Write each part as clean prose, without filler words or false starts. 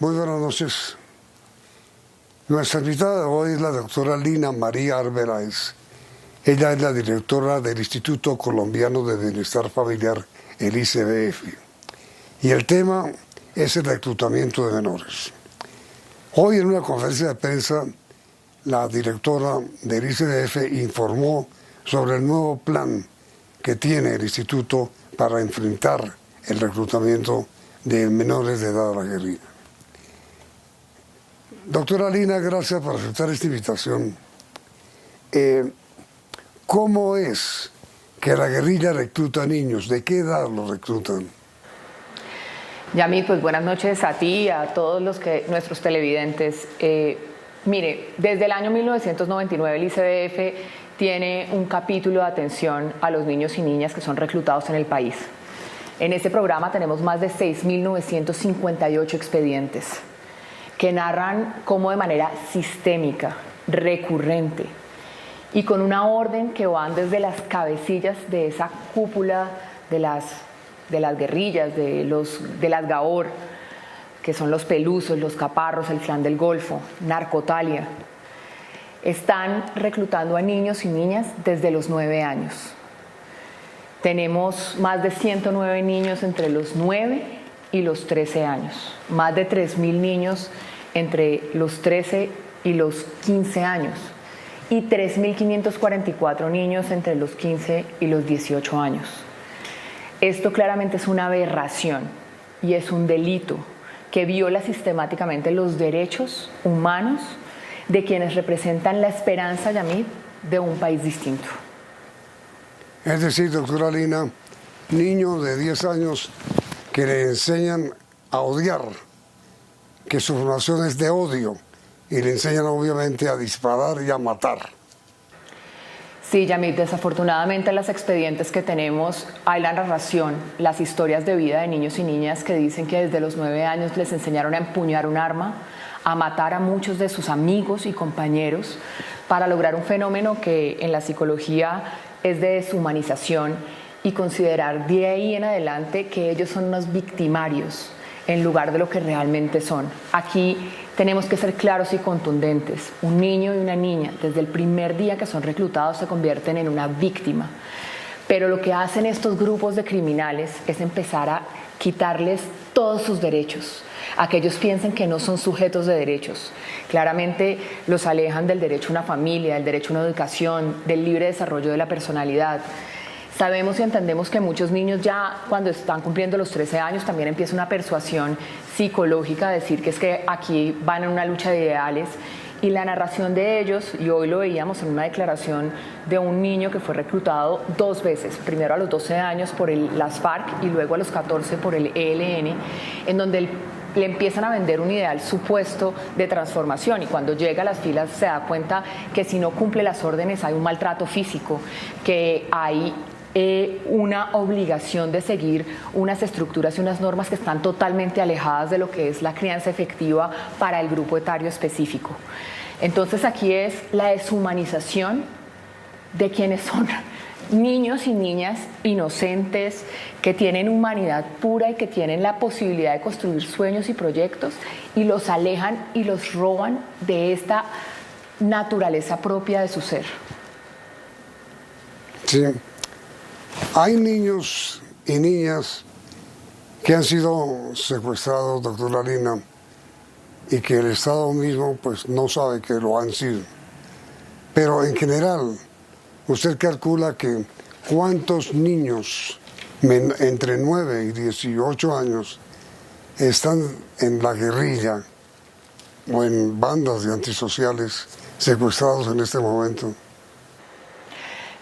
Muy buenas noches. Nuestra invitada de hoy es la doctora Lina María Arbeláez. Ella es la directora del Instituto Colombiano de Bienestar Familiar, el ICBF. Y el tema es el reclutamiento de menores. Hoy en una conferencia de prensa, la directora del ICBF informó sobre el nuevo plan que tiene el Instituto para enfrentar el reclutamiento de menores de edad a la guerrilla. Doctora Lina, gracias por aceptar esta invitación. ¿Cómo es que la guerrilla recluta niños? ¿De qué edad los reclutan? Yamid, pues buenas noches a ti y a todos nuestros televidentes. Mire, desde el año 1999 el ICBF tiene un capítulo de atención a los niños y niñas que son reclutados en el país. En este programa tenemos más de 6.958 expedientes que narran cómo de manera sistémica, recurrente y con una orden que van desde las cabecillas de esa cúpula de las guerrillas, de las GAOR, que son los Pelusos, los Caparros, el Clan del Golfo, Narcotalia, están reclutando a niños y niñas desde los 9 años. Tenemos más de 109 niños entre los 9 y los 13 años, más de 3.000 niños entre los 13 y los 15 años y 3.544 niños entre los 15 y los 18 años. Esto claramente es una aberración y es un delito que viola sistemáticamente los derechos humanos de quienes representan la esperanza, Yamid, de un país distinto. Es decir, doctora Lina, niños de 10 años que le enseñan a odiar, que su formación es de odio, y le enseñan obviamente a disparar y a matar. Sí, Yamid, desafortunadamente en los expedientes que tenemos hay la narración, las historias de vida de niños y niñas que dicen que desde los 9 años les enseñaron a empuñar un arma, a matar a muchos de sus amigos y compañeros para lograr un fenómeno que en la psicología es de deshumanización y considerar de ahí en adelante que ellos son unos victimarios en lugar de lo que realmente son. Aquí tenemos que ser claros y contundentes. Un niño y una niña, desde el primer día que son reclutados, se convierten en una víctima. Pero lo que hacen estos grupos de criminales es empezar a quitarles todos sus derechos, a que ellos piensen que no son sujetos de derechos. Claramente los alejan del derecho a una familia, del derecho a una educación, del libre desarrollo de la personalidad. Sabemos y entendemos que muchos niños ya cuando están cumpliendo los 13 años también empieza una persuasión psicológica, decir que es que aquí van en una lucha de ideales, y la narración de ellos, y hoy lo veíamos en una declaración de un niño que fue reclutado 2 veces, primero a los 12 años por las FARC y luego a los 14 por el ELN, en donde le empiezan a vender un ideal supuesto de transformación, y cuando llega a las filas se da cuenta que si no cumple las órdenes hay un maltrato físico, que hay una obligación de seguir unas estructuras y unas normas que están totalmente alejadas de lo que es la crianza efectiva para el grupo etario específico. Entonces aquí es la deshumanización de quienes son niños y niñas inocentes, que tienen humanidad pura y que tienen la posibilidad de construir sueños y proyectos, y los alejan y los roban de esta naturaleza propia de su ser. Sí. Hay niños y niñas que han sido secuestrados, doctora Lina, y que el Estado mismo pues no sabe que lo han sido. Pero en general, usted calcula que cuántos niños entre 9 y 18 años están en la guerrilla o en bandas de antisociales secuestrados en este momento.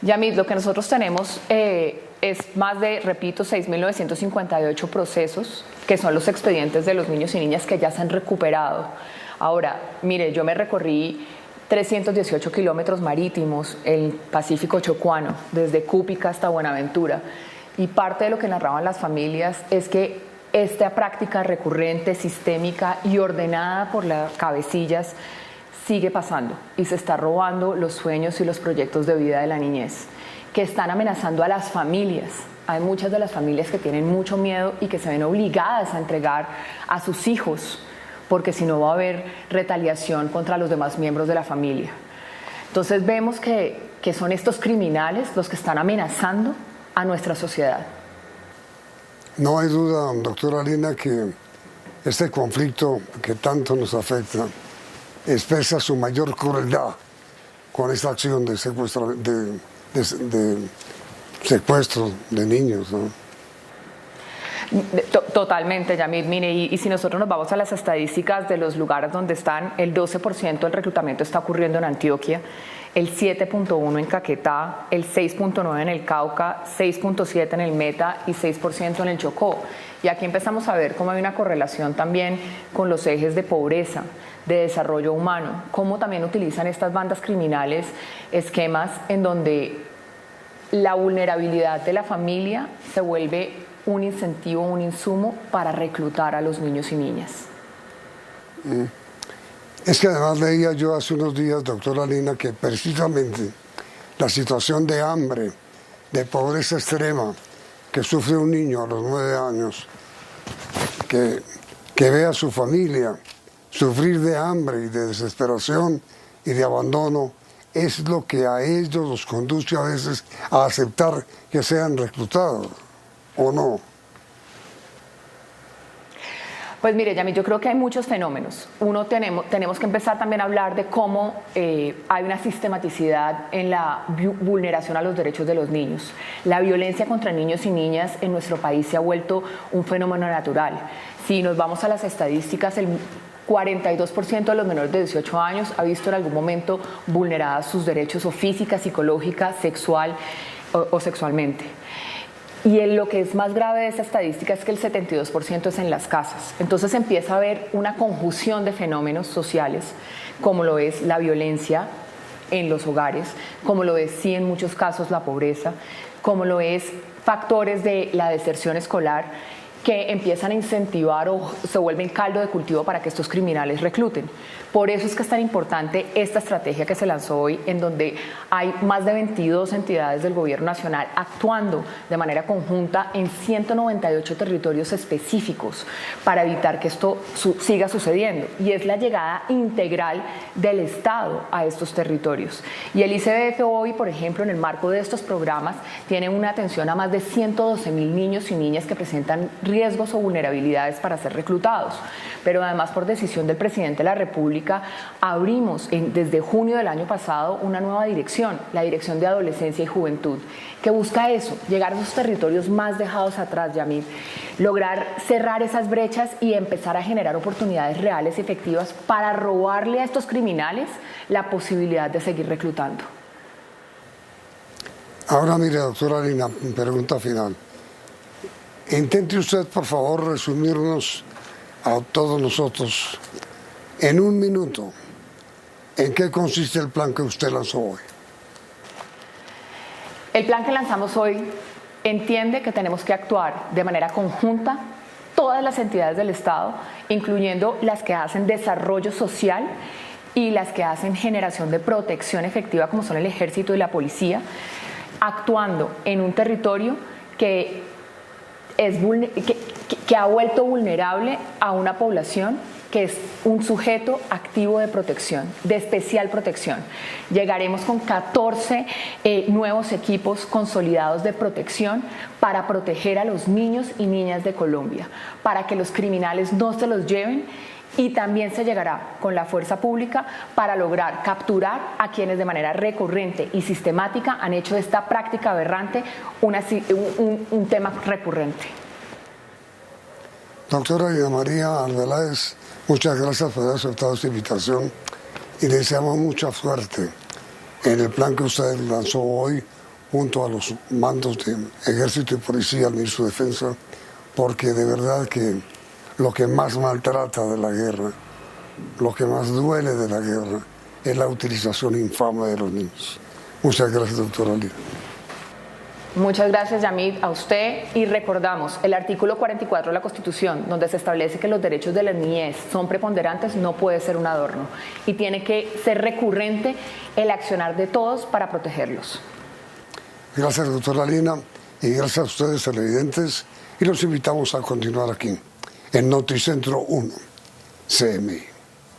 Yamid, lo que nosotros tenemos es más de, repito, 6.958 procesos, que son los expedientes de los niños y niñas que ya se han recuperado. Ahora, mire, yo me recorrí 318 kilómetros marítimos, el Pacífico Chocuano, desde Cúpica hasta Buenaventura, y parte de lo que narraban las familias es que esta práctica recurrente, sistémica y ordenada por las cabecillas sigue pasando y se está robando los sueños y los proyectos de vida de la niñez, que están amenazando a las familias. Hay muchas de las familias que tienen mucho miedo y que se ven obligadas a entregar a sus hijos porque si no va a haber retaliación contra los demás miembros de la familia. Entonces vemos que son estos criminales los que están amenazando a nuestra sociedad. No hay duda, doctora Lina, que este conflicto que tanto nos afecta expresa su mayor crueldad con esta acción de secuestro de niños, ¿no? Totalmente, Yamid. Mire, y si nosotros nos vamos a las estadísticas de los lugares donde están, el 12% del reclutamiento está ocurriendo en Antioquia, el 7.1% en Caquetá, el 6.9% en el Cauca, 6.7% en el Meta y 6% en el Chocó. Y aquí empezamos a ver cómo hay una correlación también con los ejes de pobreza, de desarrollo humano, cómo también utilizan estas bandas criminales esquemas en donde la vulnerabilidad de la familia se vuelve un incentivo, un insumo para reclutar a los niños y niñas. Es que además leía yo hace unos días, doctora Lina, que precisamente la situación de hambre, de pobreza extrema que sufre un niño a los 9 años, que ve a su familia sufrir de hambre y de desesperación y de abandono, es lo que a ellos los conduce a veces a aceptar que sean reclutados, ¿o no? Pues mire, Yami, yo creo que hay muchos fenómenos. Uno, tenemos que empezar también a hablar de cómo hay una sistematicidad en la vulneración a los derechos de los niños. La violencia contra niños y niñas en nuestro país se ha vuelto un fenómeno natural. Si nos vamos a las estadísticas, el 42% de los menores de 18 años ha visto en algún momento vulneradas sus derechos o física, psicológica, sexual o sexualmente. Y lo que es más grave de esta estadística es que el 72% es en las casas. Entonces empieza a haber una conjunción de fenómenos sociales, como lo es la violencia en los hogares, como lo es, sí, en muchos casos la pobreza, como lo es factores de la deserción escolar, que empiezan a incentivar o se vuelven caldo de cultivo para que estos criminales recluten. Por eso es que es tan importante esta estrategia que se lanzó hoy, en donde hay más de 22 entidades del gobierno nacional actuando de manera conjunta en 198 territorios específicos para evitar que esto siga sucediendo. Y es la llegada integral del Estado a estos territorios. Y el ICBF hoy, por ejemplo, en el marco de estos programas, tiene una atención a más de 112.000 niños y niñas que presentan riesgos o vulnerabilidades para ser reclutados. Pero además, por decisión del presidente de la República, abrimos desde junio del año pasado una nueva dirección, la Dirección de Adolescencia y Juventud, que busca eso, llegar a esos territorios más dejados atrás, Yamil, lograr cerrar esas brechas y empezar a generar oportunidades reales y efectivas para robarle a estos criminales la posibilidad de seguir reclutando. Ahora mire, doctora Lina, pregunta final. Intente usted, por favor, resumirnos a todos nosotros en un minuto en qué consiste el plan que usted lanzó hoy. El plan que lanzamos hoy entiende que tenemos que actuar de manera conjunta todas las entidades del Estado, incluyendo las que hacen desarrollo social y las que hacen generación de protección efectiva, como son el Ejército y la Policía, actuando en un territorio que ha vuelto vulnerable a una población que es un sujeto activo de protección, de especial protección. Llegaremos con 14 nuevos equipos consolidados de protección para proteger a los niños y niñas de Colombia, para que los criminales no se los lleven, y también se llegará con la fuerza pública para lograr capturar a quienes de manera recurrente y sistemática han hecho de esta práctica aberrante un tema recurrente. Doctora Lina María Arbeláez, muchas gracias por haber aceptado esta invitación y le deseamos mucha suerte en el plan que usted lanzó hoy junto a los mandos de Ejército y Policía, al Ministro de Defensa, porque de verdad que lo que más maltrata de la guerra, lo que más duele de la guerra, es la utilización infame de los niños. Muchas gracias, doctora Lina. Muchas gracias, Yamid, a usted. Y recordamos, el artículo 44 de la Constitución, donde se establece que los derechos de la niñez son preponderantes, no puede ser un adorno. Y tiene que ser recurrente el accionar de todos para protegerlos. Gracias, doctora Lina, y gracias a ustedes, televidentes, y los invitamos a continuar aquí, en Noticentro 1. CMI.